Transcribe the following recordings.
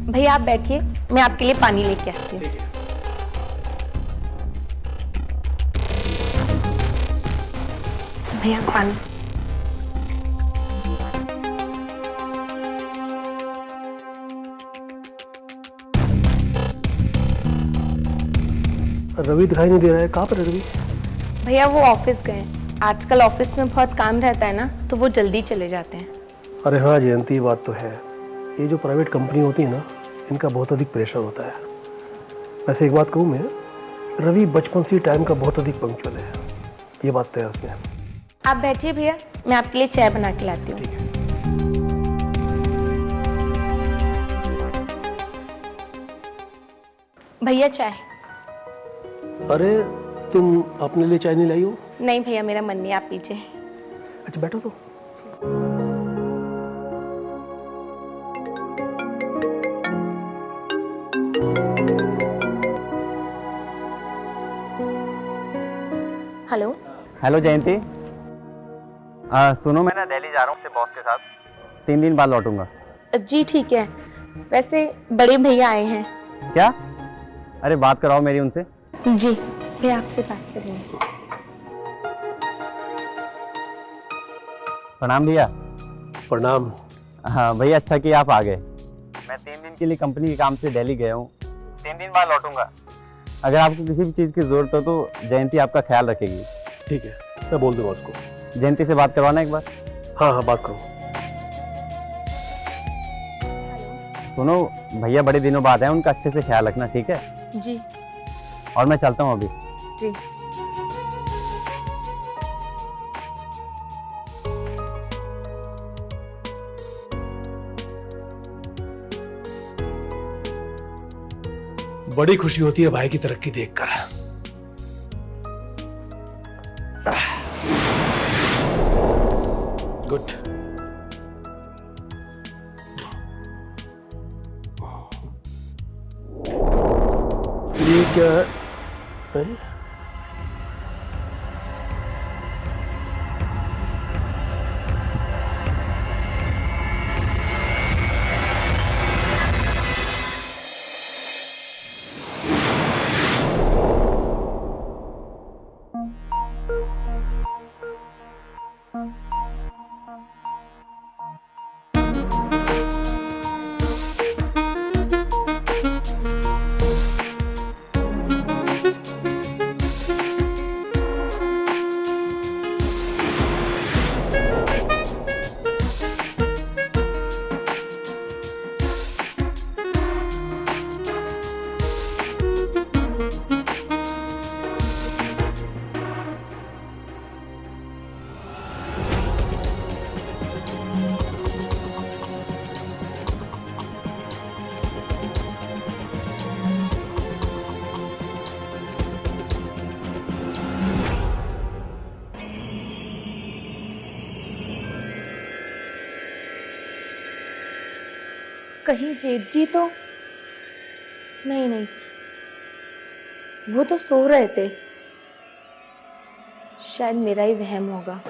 भैया आप बैठिए, मैं आपके लिए पानी लेके आती हूँ। भैया पानी। रवि दिखाई नहीं दे रहा है, कहाँ पर है रवि? भैया वो ऑफिस गए। आजकल ऑफिस में बहुत काम रहता है ना, तो वो जल्दी चले जाते हैं। अरे हाँ जयंती, ये बात तो है। ये जो प्राइवेट कंपनी होती है ना, इनका बहुत अधिक प्रेशर होता है। वैसे एक बात कहूँ मैं, रवि बचपन से टाइम का बहुत अधिक पंक्चुअल है, ये बात तो है उसमें। आप बैठिए भैया, मैं आपके लिए चाय बना के लाती हूँ। ठीक है। भैया चाय। अरे तुम अपने लिए चाय नहीं लाई हो? नहीं भैया, मेरा मन नहीं, आप पीछे। अच्छा बैठो तो। हेलो। हेलो जयंती। सुनो, मैं ना दिल्ली जा रहा हूँ बॉस के साथ, 3 दिन बाद लौटूंगा। जी ठीक है। वैसे बड़े भैया आए हैं। क्या? अरे बात कराओ मेरी उनसे। जी भैया आपसे बात करेंगे। प्रणाम भैया। प्रणाम। हाँ भैया, अच्छा कि आप आ गए। मैं 3 दिन के लिए कंपनी के काम से दिल्ली गया हूँ, 3 दिन बाद लौटूंगा। अगर आपको किसी भी चीज़ की ज़रूरत हो तो जयंती आपका ख्याल रखेगी। ठीक है, मैं बोल दूंगा उसको। जयंती से बात करवाना एक बार। हाँ हाँ बात करो। सुनो, भैया बड़े दिनों बाद आए, उनका अच्छे से ख्याल रखना, ठीक है? जी। और मैं चलता हूँ अभी। जी। बड़ी खुशी होती है भाई की तरक्की देखकर। गुड। ये क्या है? कहीं जेठ जी तो नहीं? नहीं, वो तो सो रहे थे। शायद मेरा ही वहम होगा।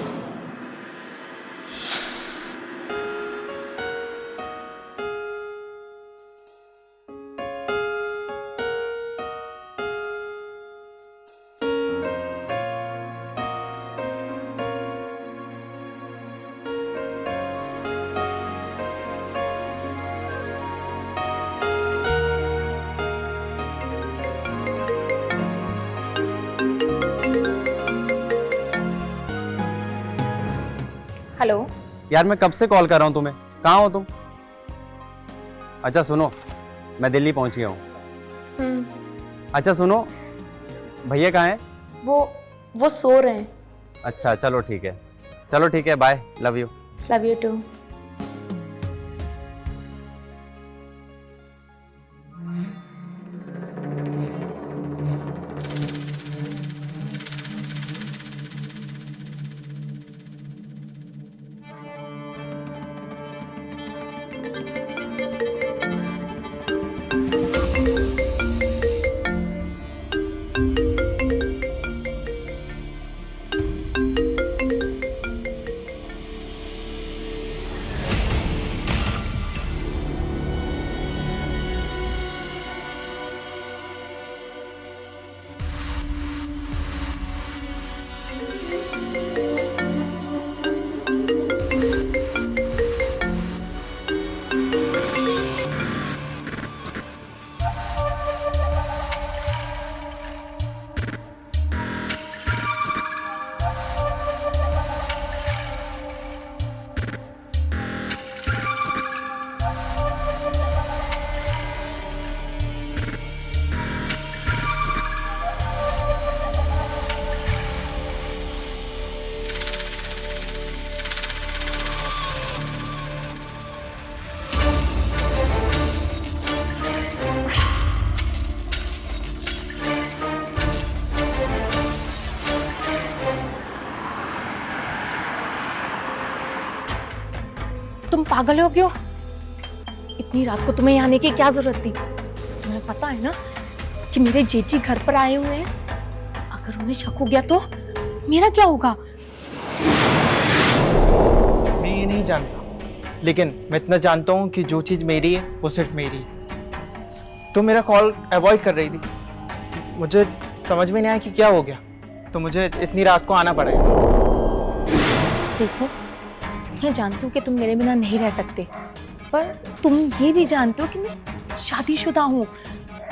हेलो। यार मैं कब से कॉल कर रहा हूँ तुम्हें, कहाँ हो तुम? अच्छा सुनो, मैं दिल्ली पहुँच गया हूँ। अच्छा सुनो, भैया कहाँ हैं? वो सो रहे हैं। अच्छा चलो ठीक है, चलो ठीक है, bye, love you. Love you too. तुम पागल हो क्यों? इतनी रात को तुम्हें यहाँ आने की क्या जरूरत थी? तुम्हें पता है ना कि मेरे जेठी घर पर आए हुए हैं। अगर उन्हें शक हो गया तो मेरा क्या होगा? मैं ये नहीं जानता, लेकिन मैं इतना जानता हूँ कि जो चीज़ मेरी है वो सिर्फ मेरी है। तो मेरा कॉल अवॉइड कर रही थी, मुझे समझ में नहीं आया कि क्या हो गया, तो मुझे इतनी रात को आना पड़ा। देखो, मैं जानती हूँ कि तुम मेरे बिना नहीं रह सकते, पर तुम ये भी जानते हो कि मैं शादीशुदा हूँ,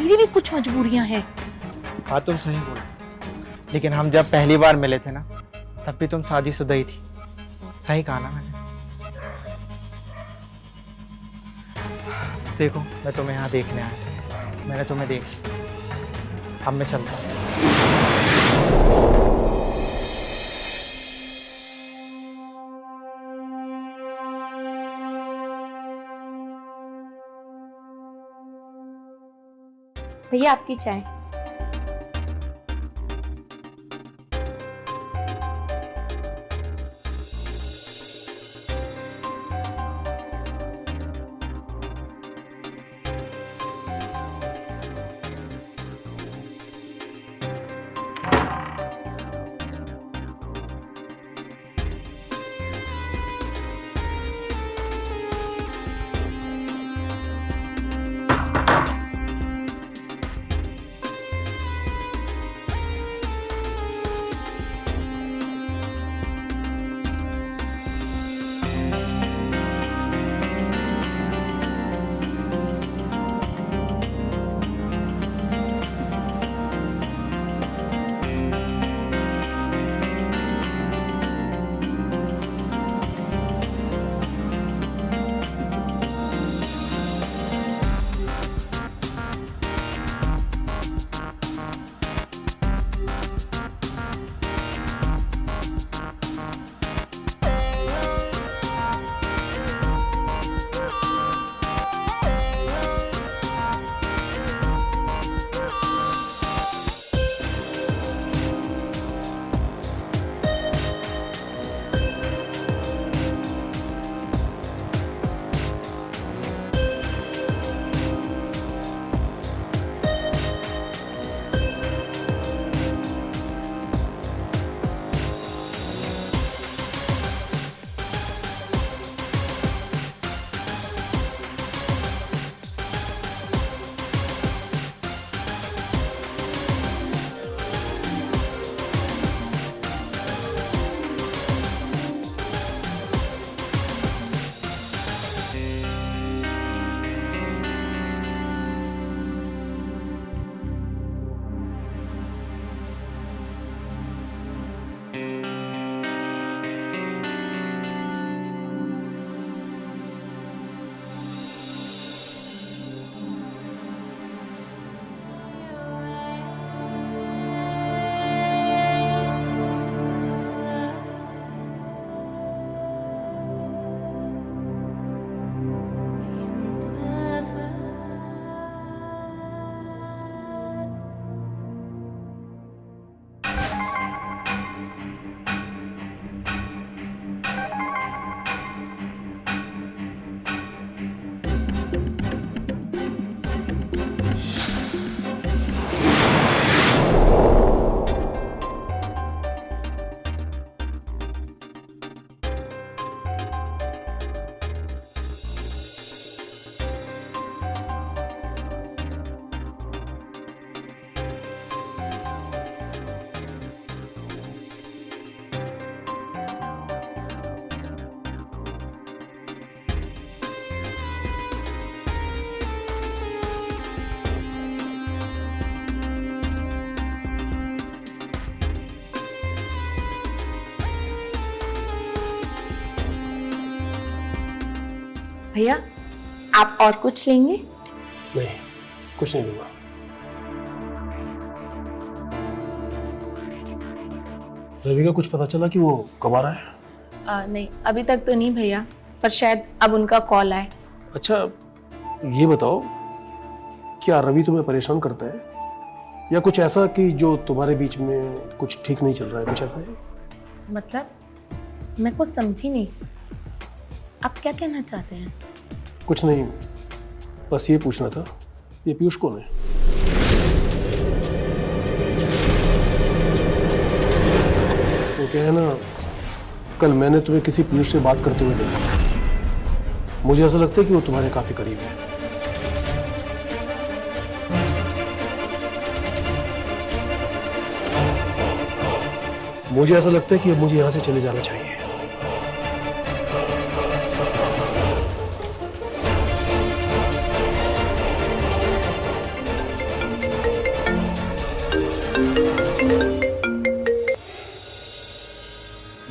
मेरी भी कुछ मजबूरियाँ हैं। हाँ तुम सही बोल, लेकिन हम जब पहली बार मिले थे ना, तब भी तुम शादीशुदा ही थी। सही कहा ना मैंने? देखो, मैं तुम्हें यहाँ देखने आया था, मैंने तुम्हें देख लिया। अब मैं चलता हूँ। भैया आपकी चाय। भैया आप और कुछ लेंगे? नहीं, कुछ नहीं दूंगा। रवि का कुछ पता चला कि वो कब आ रहा है? नहीं, अभी तक तो नहीं भैया, पर शायद अब उनका कॉल आए। अच्छा ये बताओ, क्या रवि तुम्हें परेशान करता है या कुछ ऐसा कि जो तुम्हारे बीच में कुछ ठीक नहीं चल रहा है, कुछ ऐसा है? मतलब मैं कुछ समझी नहीं। आप क्या कहना चाहते हैं? कुछ नहीं, बस ये पूछना था, ये पीयूष कौन है? वो क्या है ना, कल मैंने तुम्हें किसी पीयूष से बात करते हुए देखा। मुझे ऐसा लगता है कि वो तुम्हारे काफी करीब है। मुझे ऐसा लगता है कि अब मुझे यहां से चले जाना चाहिए।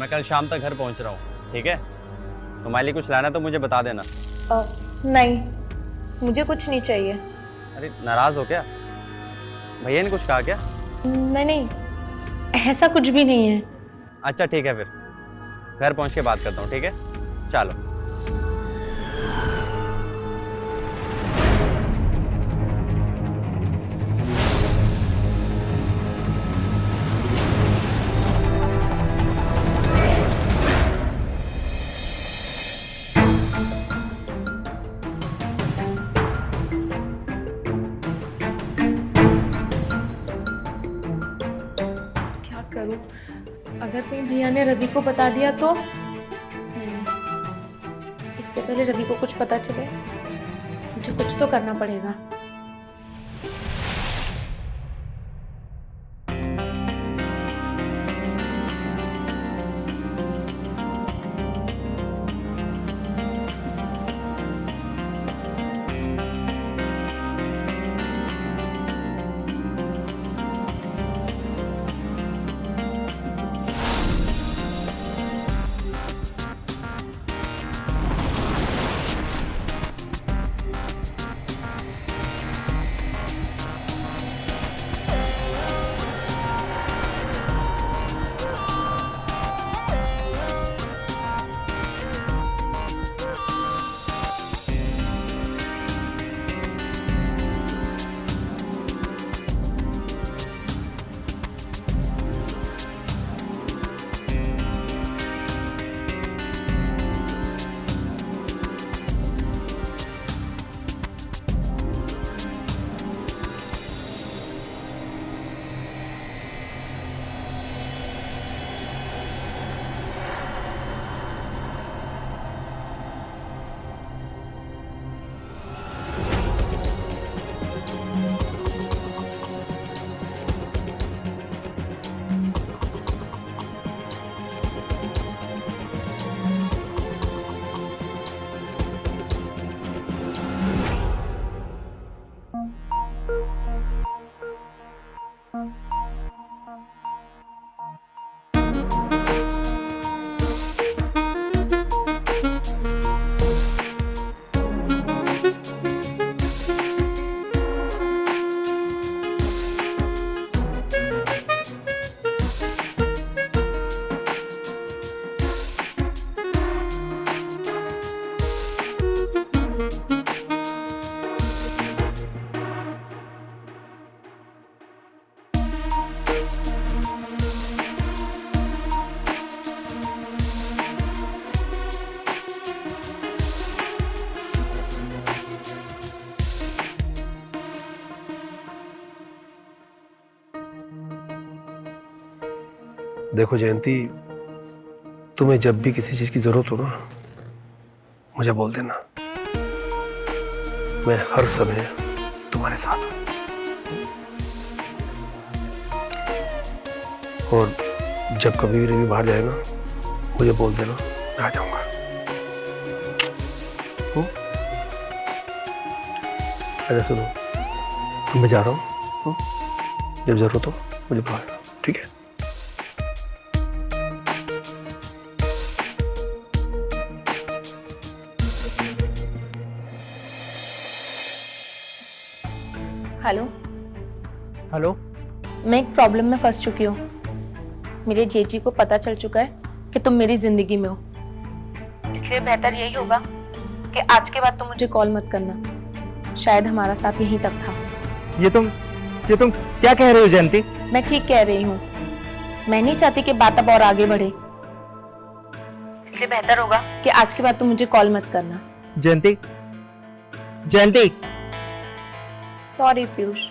मैं कल शाम तक घर पहुंच रहा हूँ, ठीक है? तुम्हारे लिए कुछ लाना तो मुझे बता देना। नहीं, मुझे कुछ नहीं चाहिए। अरे नाराज हो क्या? भैया ने कुछ कहा क्या? नहीं, ऐसा कुछ भी नहीं है। अच्छा ठीक है, फिर घर पहुंच के बात करता हूँ, ठीक है? चलो। क्या करूं? अगर कहीं भैया ने रवि को बता दिया तो? नहीं, इससे पहले रवि को कुछ पता चले, मुझे कुछ तो करना पड़ेगा। देखो जयंती, तुम्हें जब भी किसी चीज की जरूरत हो ना, मुझे बोल देना। मैं हर समय तुम्हारे साथ हूं। और जब कभी भी रवि बाहर जाए ना, मुझे बोल देना, मैं आ जाऊंगा। अच्छा सुनो, मैं जा रहा हूँ, जब जरूरत हो मुझे बुला लेना, ठीक है? हेलो। हेलो। मैं एक प्रॉब्लम में फंस चुकी हूँ। मेरे जेठी को पता चल चुका है कि तुम मेरी जिंदगी में हो, इसलिए बेहतर यही होगा कि आज के बाद तुम मुझे कॉल मत करना। शायद हमारा साथ यहीं तक था। ये तुम क्या कह रहे हो जयंती? मैं ठीक कह रही हूँ। मैं नहीं चाहती कि बात अब और आगे बढ़े, इसलिए बेहतर होगा कि आज के बाद तुम मुझे कॉल मत करना। जयंती, जयंती, सॉरी पीयूष।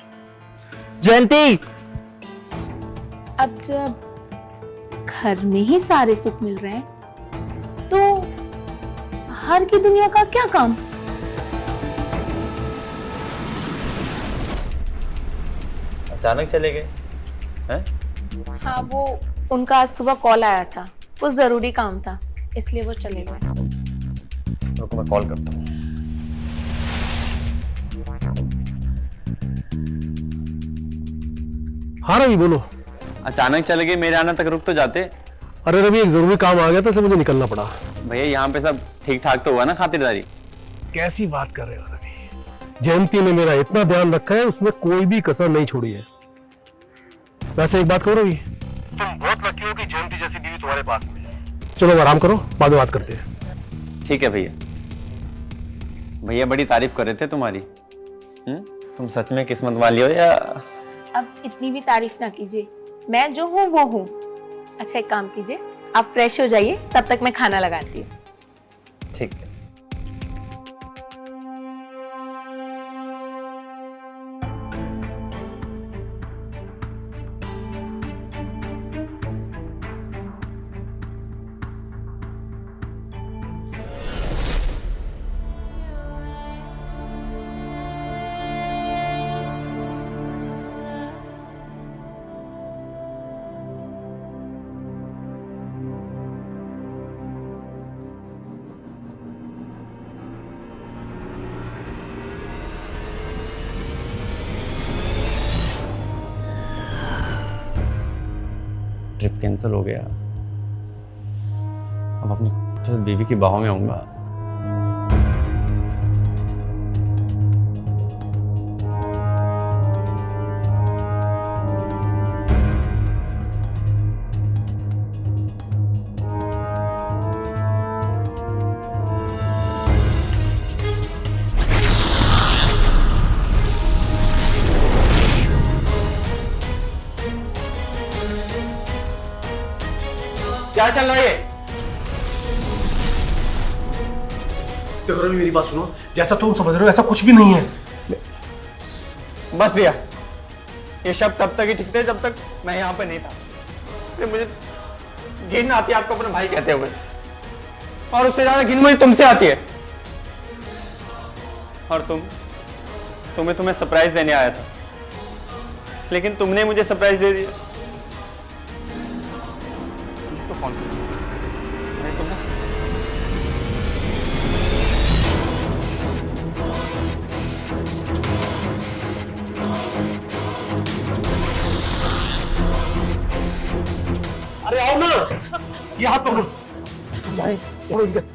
जयंती। अब जब घर में ही सारे सुख मिल रहे हैं तो बाहर की दुनिया का क्या काम। अचानक चले गए हैं? हाँ, वो उनका आज सुबह कॉल आया था, कुछ जरूरी काम था, इसलिए वो चले गए। रुको मैं कॉल करता हूँ। हाँ रवि बोलो। अचानक चले गए, मेरे आने तक रुक तो जाते। अरे रवि एक जरूरी काम आ गया था, इसलिए मुझे निकलना पड़ा। भैया यहाँ पे सब ठीक ठाक तो हुआ ना, खातिरदारी? कैसी बात कर रहे हो रवि, जयंती ने मेरा इतना ध्यान रखा है, उसने कोई भी कसर नहीं छोड़ी है। वैसे एक बात कहो रवि, तुम बहुत लकी हो कि जयंती जैसी बीवी तुम्हारे पास में। चलो आराम करो, बाद में बात करते हैं। ठीक है भैया। भैया बड़ी तारीफ कर रहे थे तुम्हारी। तुम सच में किस्मत वाली हो या? अब इतनी भी तारीफ ना कीजिए, मैं जो हूँ वो हूँ। अच्छा एक काम कीजिए, आप फ्रेश हो जाइए, तब तक मैं खाना लगाती हूँ। ठीक है। ट्रिप कैंसिल हो गया। अब अपनी खूबसूरत बीवी की बाहों में आऊंगा। क्या चल रहा है ये? देखो रवि मेरी बात सुनो, जैसा तुम समझ रहे हो ऐसा कुछ भी नहीं है। बस भैया, ये शब्द तब तक ही ठीक थे जब तक मैं यहाँ पे नहीं था। फिर मुझे घिन आती है आपको अपना भाई कहते हुए, और उससे ज्यादा घिन मुझे तुमसे आती है। और तुम्हें सरप्राइज देने आया था, लेकिन तुमने मुझे सरप्राइज दे दिया। तो फोन अरे तुमने अरे आओ ना, ये हाथ पकड़ो। जाए पकड़ो इनके।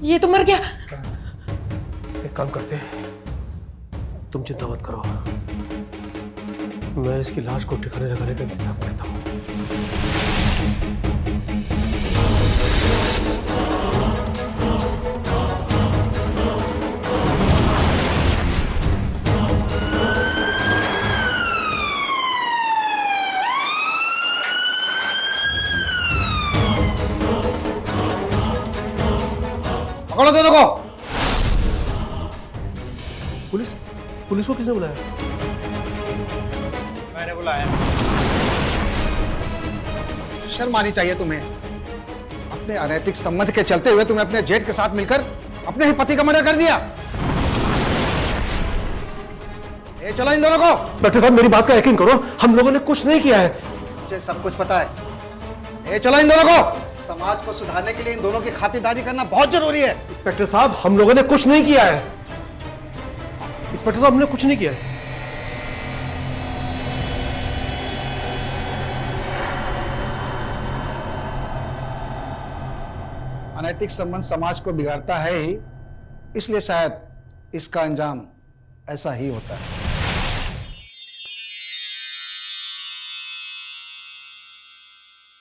ये तो मर गया। एक काम करते हैं, तुम चिंता मत करो, मैं इसकी लाश को ठिकाने लगाने का इंतजाम करता हूँ। पकड़ो दोनों को। पुलिस पुलिस को किसने बुलाया? मैंने बुलाया। शर्म आनी चाहिए तुम्हें। अपने अनैतिक संबंध के चलते हुए तुमने अपने जेठ के साथ मिलकर अपने ही पति का मर्डर कर दिया। ए चलो इन दोनों को। डॉक्टर साहब मेरी बात का यकीन करो, हम लोगों ने कुछ नहीं किया है। मुझे सब कुछ पता है। ए चलो इन दोनों को। समाज को सुधारने के लिए इन दोनों की खातिरदारी करना बहुत जरूरी है। इंस्पेक्टर साहब हम लोगों ने कुछ नहीं किया है। इंस्पेक्टर साहब हमने कुछ नहीं किया है। अनैतिक संबंध समाज को बिगाड़ता है ही, इसलिए शायद इसका अंजाम ऐसा ही होता है।